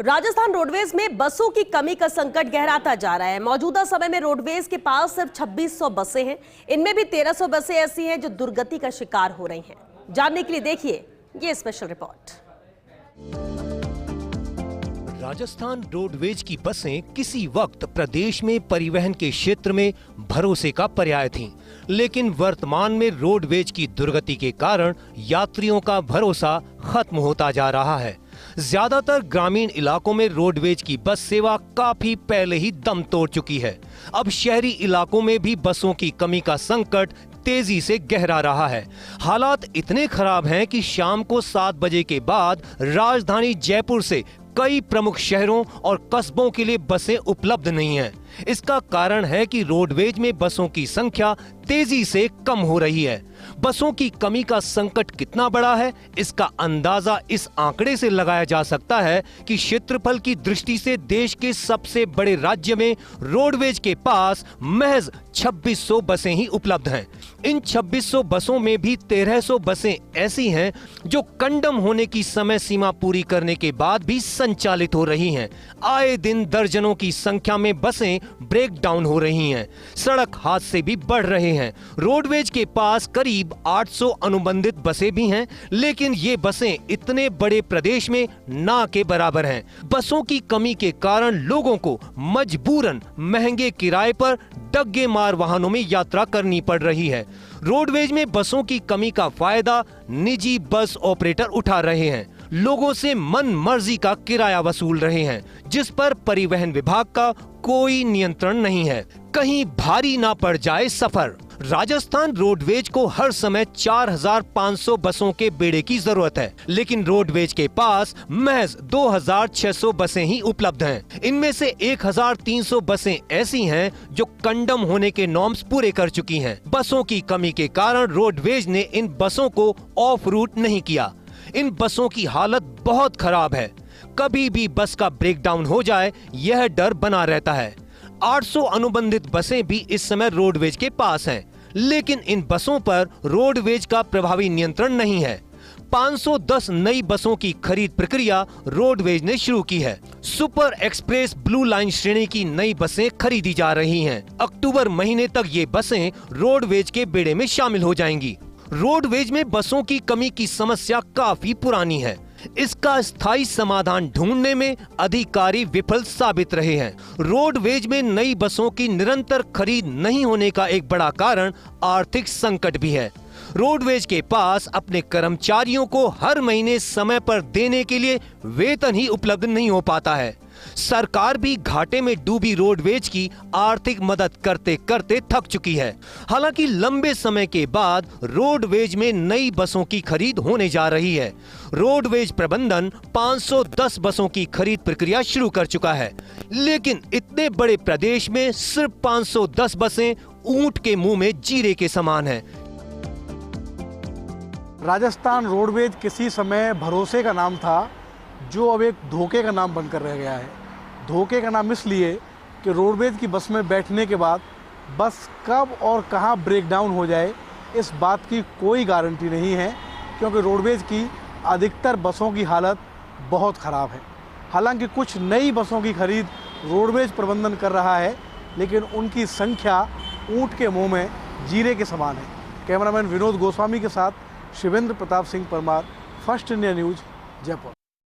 Rajasthan roadways में बसों की कमी का संकट गहराता जा रहा है। मौजूदा समय में रोडवेज के पास सिर्फ 2600 बसें हैं। इनमें भी 1300 बसें ऐसी हैं जो दुर्गति का शिकार हो रही हैं। जानने के लिए देखिए ये स्पेशल रिपोर्ट। राजस्थान रोडवेज की बसें किसी वक्त प्रदेश में परिवहन के क्षेत्र में भरोसे का पर्याय थीं, लेकिन वर्तमान में रोडवेज की दुर्गति के कारण यात्रियों का भरोसा खत्म होता जा रहा है। ज्यादातर ग्रामीण इलाकों में रोडवेज की बस सेवा काफी पहले ही दम तोड़ चुकी है। अब शहरी इलाकों में भी बसों की कमी का संकट तेजी से गहरा रहा है। हालात इतने खराब हैं कि शाम को 7 बजे के बाद राजधानी जयपुर से कई प्रमुख शहरों और कस्बों के लिए बसें उपलब्ध नहीं हैं। इसका कारण है कि रोडवेज में बसों की संख्या तेजी से कम हो रही है। बसों की कमी का संकट कितना बड़ा है, इसका अंदाजा इस आंकड़े से लगाया जा सकता है कि क्षेत्रफल की दृष्टि से देश के सबसे बड़े राज्य में रोडवेज के पास महज 2600 बसें ही उपलब्ध हैं। इन 2600 बसों में भी 1300 बसें ऐसी हैं जो कंडम होने की समय सीमा पूरी करने के बाद भी संचालित हो रही हैं। आए दिन दर्जनों की संख्या में बसें ब्रेक डाउन हो रही हैं। सड़क हादसे भी बढ़ रहे हैं। रोडवेज के पास करीब 800 अनुबंधित बसें भी हैं, लेकिन ये बसें इतने बड़े प्रदेश में ना के बराबर हैं। बसों की कमी के कारण लोगों को मजबूरन महंगे किराए पर डग्गे मार वाहनों में यात्रा करनी पड़ रही है। रोडवेज में बसों की कमी का फायदा निजी बस ऑपरेटर उठा रहे हैं। लोगों से मन मर्जी का किराया वसूल रहे हैं, जिस पर परिवहन विभाग का कोई नियंत्रण नहीं है। कहीं भारी ना पड़ जाए सफर। राजस्थान रोडवेज को हर समय 4500 बसों के बेड़े की जरूरत है, लेकिन रोडवेज के पास महज 2600 बसें ही उपलब्ध हैं। इनमें से 1300 बसें ऐसी हैं जो कंडम होने के नॉर्म्स पूरे कर चुकी हैं। बसों की कमी के कारण रोडवेज ने इन बसों को ऑफ रूट नहीं किया। इन बसों की हालत बहुत खराब है। कभी भी बस का ब्रेकडाउन हो जाए, यह डर बना रहता है। 800 अनुबंधित बसें भी इस समय रोडवेज के पास हैं, लेकिन इन बसों पर रोडवेज का प्रभावी नियंत्रण नहीं है। 510 नई बसों की खरीद प्रक्रिया रोडवेज ने शुरू की है। सुपर एक्सप्रेस ब्लू लाइन श्रेणी की नई बसें खरीदी जा रही हैं। अक्टूबर महीने तक ये बसें रोडवेज के बेड़े में शामिल हो जाएंगी। रोडवेज में बसों की कमी की समस्या काफी पुरानी है। इसका स्थायी समाधान ढूंढने में अधिकारी विफल साबित रहे हैं। रोडवेज में नई बसों की निरंतर खरीद नहीं होने का एक बड़ा कारण आर्थिक संकट भी है। रोडवेज के पास अपने कर्मचारियों को हर महीने समय पर देने के लिए वेतन ही उपलब्ध नहीं हो पाता है। सरकार भी घाटे में डूबी रोडवेज की आर्थिक मदद करते करते थक चुकी है। हालांकि लंबे समय के बाद रोडवेज में नई बसों की खरीद होने जा रही है। रोडवेज प्रबंधन 510 बसों की खरीद प्रक्रिया शुरू कर चुका है, लेकिन इतने बड़े प्रदेश में सिर्फ 510 बसें ऊंट के मुंह में जीरे के समान है। राजस्थान रोडवेज किसी समय भरोसे का नाम था, जो अब एक धोखे का नाम बनकर रह गया है। धोखे का नाम इसलिए कि रोडवेज की बस में बैठने के बाद बस कब और कहां ब्रेकडाउन हो जाए, इस बात की कोई गारंटी नहीं है, क्योंकि रोडवेज की अधिकतर बसों की हालत बहुत ख़राब है। हालांकि कुछ नई बसों की खरीद रोडवेज प्रबंधन कर रहा है, लेकिन उनकी संख्या ऊंट के मुँह में जीरे के समान है। कैमरामैन विनोद गोस्वामी के साथ Shivendra Pratap Singh Parmar, first India news, Jaipur.